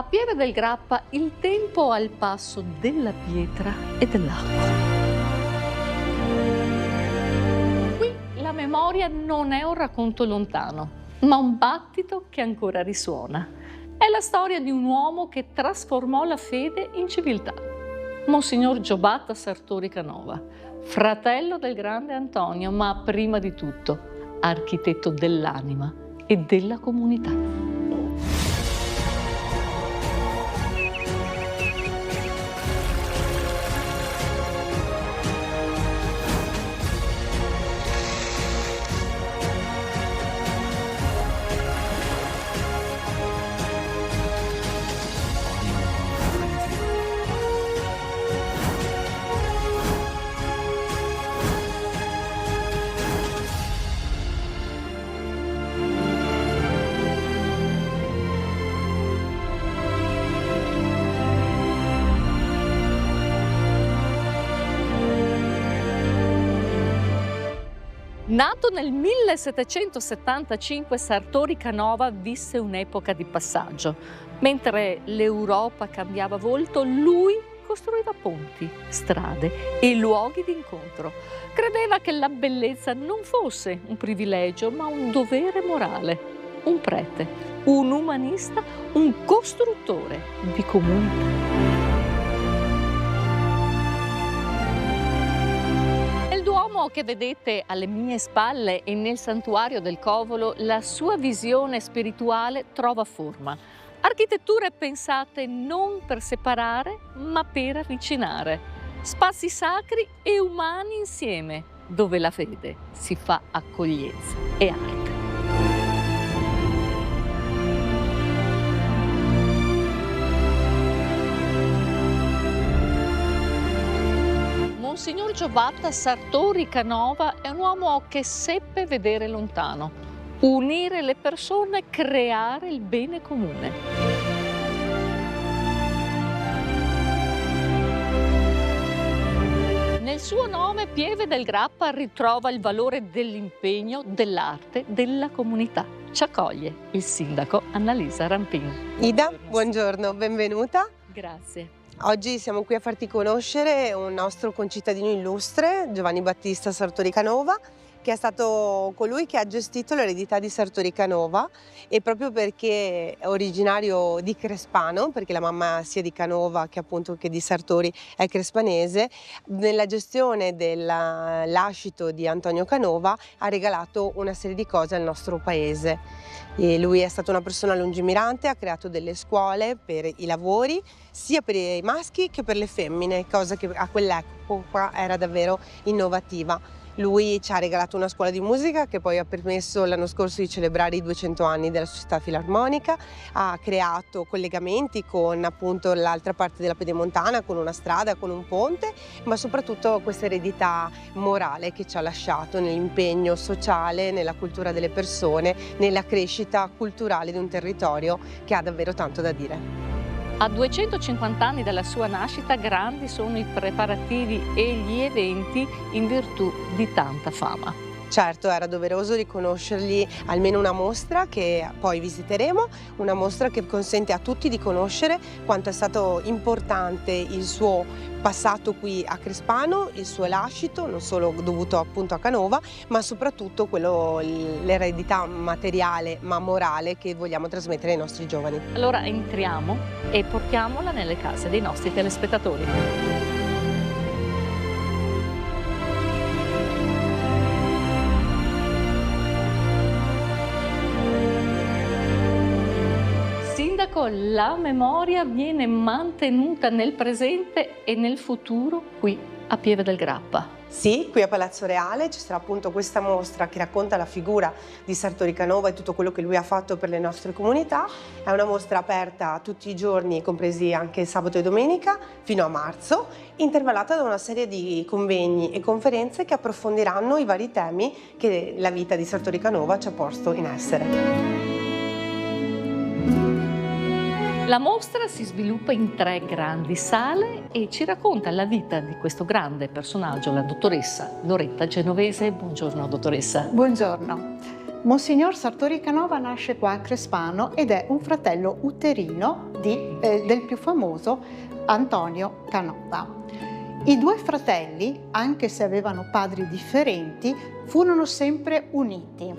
A Pieve del Grappa il tempo al passo della pietra e dell'acqua. Qui la memoria non è un racconto lontano, ma un battito che ancora risuona. È la storia di un uomo che trasformò la fede in civiltà. Monsignor Giobatta Sartori Canova, fratello del grande Antonio, ma prima di tutto architetto dell'anima e della comunità. Nato nel 1775, Sartori Canova visse un'epoca di passaggio. Mentre l'Europa cambiava volto, lui costruiva ponti, strade e luoghi di incontro. Credeva che la bellezza non fosse un privilegio, ma un dovere morale. Un prete, un umanista, un costruttore di comunità. Che vedete alle mie spalle e nel santuario del Covolo, la sua visione spirituale trova forma. Architetture pensate non per separare, ma per avvicinare. Spazi sacri e umani insieme, dove la fede si fa accoglienza e arte. Monsignor Giobatta Sartori Canova è un uomo che seppe vedere lontano, unire le persone, creare il bene comune. Nel suo nome Pieve del Grappa ritrova il valore dell'impegno, dell'arte, della comunità. Ci accoglie il sindaco Annalisa Rampin. Ida, buongiorno, benvenuta. Grazie. Oggi siamo qui a farti conoscere un nostro concittadino illustre, Giovanni Battista Sartori Canova, che è stato colui che ha gestito l'eredità di Sartori Canova, e proprio perché è originario di Crespano, perché la mamma sia di Canova che appunto che di Sartori è crespanese, nella gestione del lascito di Antonio Canova ha regalato una serie di cose al nostro paese. E lui è stata una persona lungimirante, ha creato delle scuole per i lavori sia per i maschi che per le femmine, cosa che a quell'epoca era davvero innovativa. Lui ci ha regalato una scuola di musica che poi ha permesso l'anno scorso di celebrare i 200 anni della Società Filarmonica, ha creato collegamenti con appunto l'altra parte della Pedemontana, con una strada, con un ponte, ma soprattutto questa eredità morale che ci ha lasciato nell'impegno sociale, nella cultura delle persone, nella crescita culturale di un territorio che ha davvero tanto da dire. A 250 anni dalla sua nascita, grandi sono i preparativi e gli eventi in virtù di tanta fama. Certo, era doveroso riconoscergli almeno una mostra che poi visiteremo, una mostra che consente a tutti di conoscere quanto è stato importante il suo passato qui a Crespano, il suo lascito, non solo dovuto appunto a Canova, ma soprattutto l'eredità materiale ma morale che vogliamo trasmettere ai nostri giovani. Allora entriamo e portiamola nelle case dei nostri telespettatori. La memoria viene mantenuta nel presente e nel futuro qui a Pieve del Grappa. Sì, qui a Palazzo Reale ci sarà appunto questa mostra che racconta la figura di Sartori Canova e tutto quello che lui ha fatto per le nostre comunità. È una mostra aperta tutti i giorni, compresi anche sabato e domenica, fino a marzo, intervallata da una serie di convegni e conferenze che approfondiranno i vari temi che la vita di Sartori Canova ci ha posto in essere. La mostra si sviluppa in 3 grandi sale e ci racconta la vita di questo grande personaggio, la dottoressa Loretta Genovese. Buongiorno dottoressa. Buongiorno. Monsignor Sartori Canova nasce qua a Crespano ed è un fratello uterino del più famoso Antonio Canova. I due fratelli, anche se avevano padri differenti, furono sempre uniti,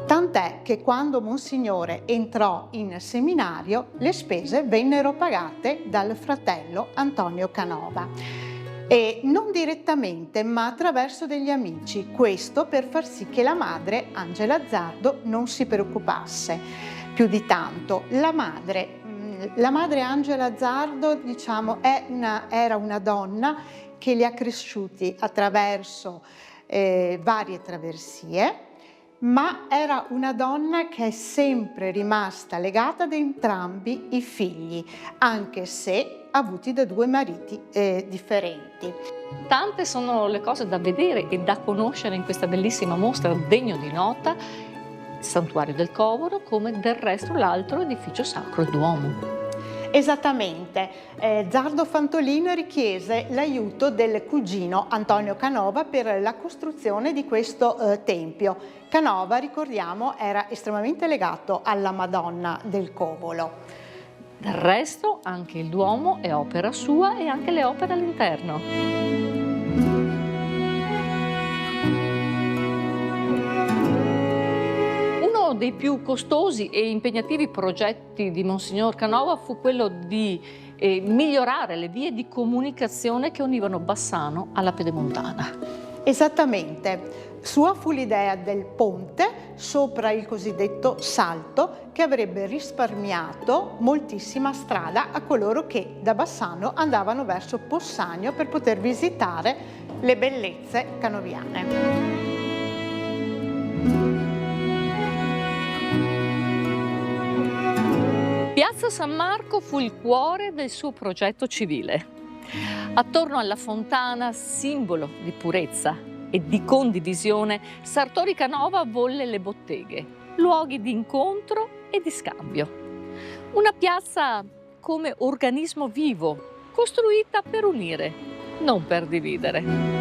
tant'è che quando Monsignore entrò in seminario le spese vennero pagate dal fratello Antonio Canova. E non direttamente, ma attraverso degli amici, questo per far sì che la madre, Angela Azzardo, non si preoccupasse più di tanto. La madre Angela Azzardo, diciamo, era una donna che li ha cresciuti attraverso varie traversie, ma era una donna che è sempre rimasta legata ad entrambi i figli, anche se avuti da due mariti differenti. Tante sono le cose da vedere e da conoscere in questa bellissima mostra degno di nota, il Santuario del Covero, come del resto l'altro edificio sacro, il Duomo. Esattamente, Zardo Fantolino richiese l'aiuto del cugino Antonio Canova per la costruzione di questo tempio. Canova, ricordiamo, era estremamente legato alla Madonna del Covolo. Del resto anche il Duomo è opera sua e anche le opere all'interno. Uno dei più costosi e impegnativi progetti di Monsignor Canova fu quello di migliorare le vie di comunicazione che univano Bassano alla Pedemontana. Esattamente, sua fu l'idea del ponte sopra il cosiddetto Salto, che avrebbe risparmiato moltissima strada a coloro che da Bassano andavano verso Possagno per poter visitare le bellezze canoviane. Piazza San Marco fu il cuore del suo progetto civile. Attorno alla fontana, simbolo di purezza e di condivisione, Sartori Canova volle le botteghe, luoghi di incontro e di scambio. Una piazza come organismo vivo, costruita per unire, non per dividere.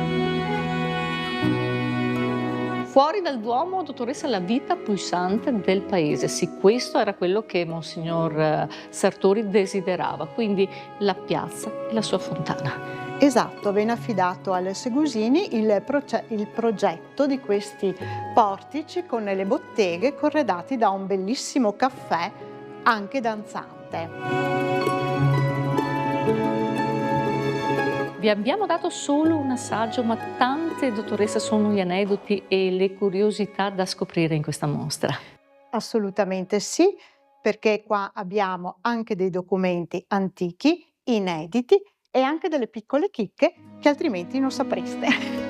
Fuori dal Duomo, dottoressa, la vita pulsante del paese. Sì, questo era quello che Monsignor Sartori desiderava, quindi la piazza e la sua fontana. Esatto, venne affidato al Segusini il progetto di questi portici con le botteghe corredati da un bellissimo caffè, anche danzante. Vi abbiamo dato solo un assaggio, ma tante, dottoressa, sono gli aneddoti e le curiosità da scoprire in questa mostra. Assolutamente sì, perché qua abbiamo anche dei documenti antichi, inediti e anche delle piccole chicche che altrimenti non sapreste.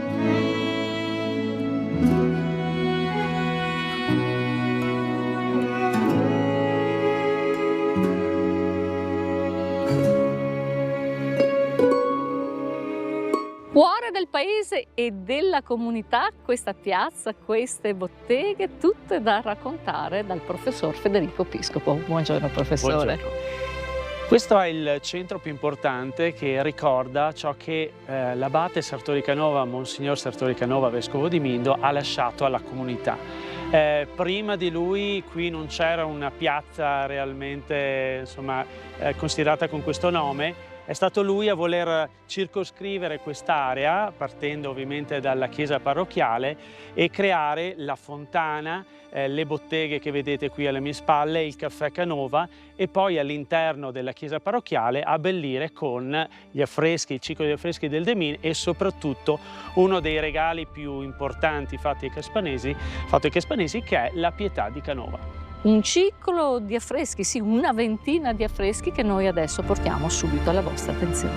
Cuore del paese e della comunità, questa piazza, queste botteghe, tutte da raccontare dal professor Federico Piscopo. Buongiorno professore. Buongiorno. Questo è il centro più importante che ricorda ciò che l'abate Sartori Canova, Monsignor Sartori Canova, vescovo di Mindo, ha lasciato alla comunità. Prima di lui qui non c'era una piazza realmente considerata con questo nome. È stato lui a voler circoscrivere quest'area, partendo ovviamente dalla chiesa parrocchiale, e creare la fontana, le botteghe che vedete qui alle mie spalle, il caffè Canova, e poi all'interno della chiesa parrocchiale abbellire con gli affreschi, il ciclo di affreschi del Demin e soprattutto uno dei regali più importanti fatti ai Caspanesi, che è la Pietà di Canova. Un ciclo di affreschi, sì, una ventina di affreschi che noi adesso portiamo subito alla vostra attenzione.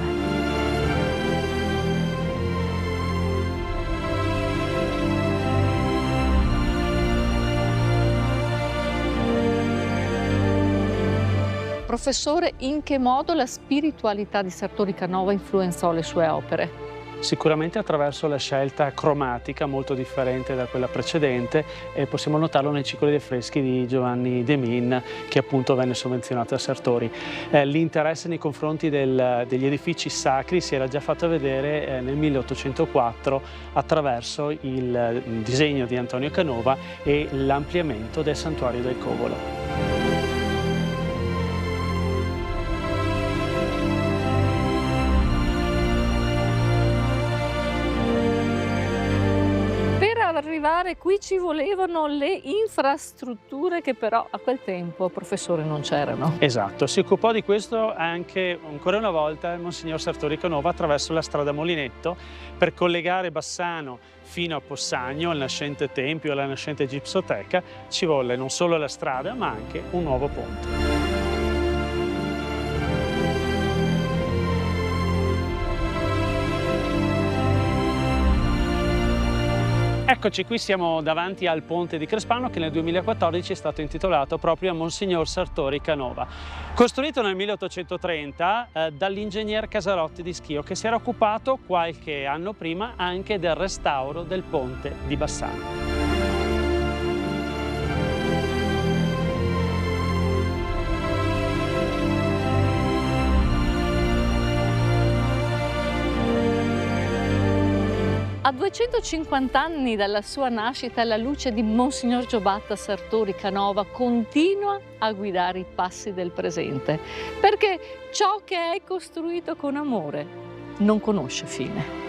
Professore, in che modo la spiritualità di Sartori Canova influenzò le sue opere? Sicuramente attraverso la scelta cromatica molto differente da quella precedente, e possiamo notarlo nei cicli dei affreschi di Giovanni de Min, che appunto venne sovvenzionato a Sartori. L'interesse nei confronti degli edifici sacri si era già fatto vedere nel 1804 attraverso il disegno di Antonio Canova e l'ampliamento del santuario del Covolo. Arrivare qui ci volevano le infrastrutture che però a quel tempo, professore, non c'erano. Esatto, si occupò di questo anche ancora una volta il Monsignor Sartori Canova attraverso la strada Molinetto per collegare Bassano fino a Possagno, al nascente tempio, alla nascente gipsoteca. Ci volle non solo la strada ma anche un nuovo ponte. Eccoci qui, siamo davanti al ponte di Crespano che nel 2014 è stato intitolato proprio a Monsignor Sartori Canova. Costruito nel 1830 dall'ingegner Casarotti di Schio, che si era occupato qualche anno prima anche del restauro del ponte di Bassano. A 250 anni dalla sua nascita, la luce di Monsignor Giobatta Sartori Canova continua a guidare i passi del presente, perché ciò che è costruito con amore non conosce fine.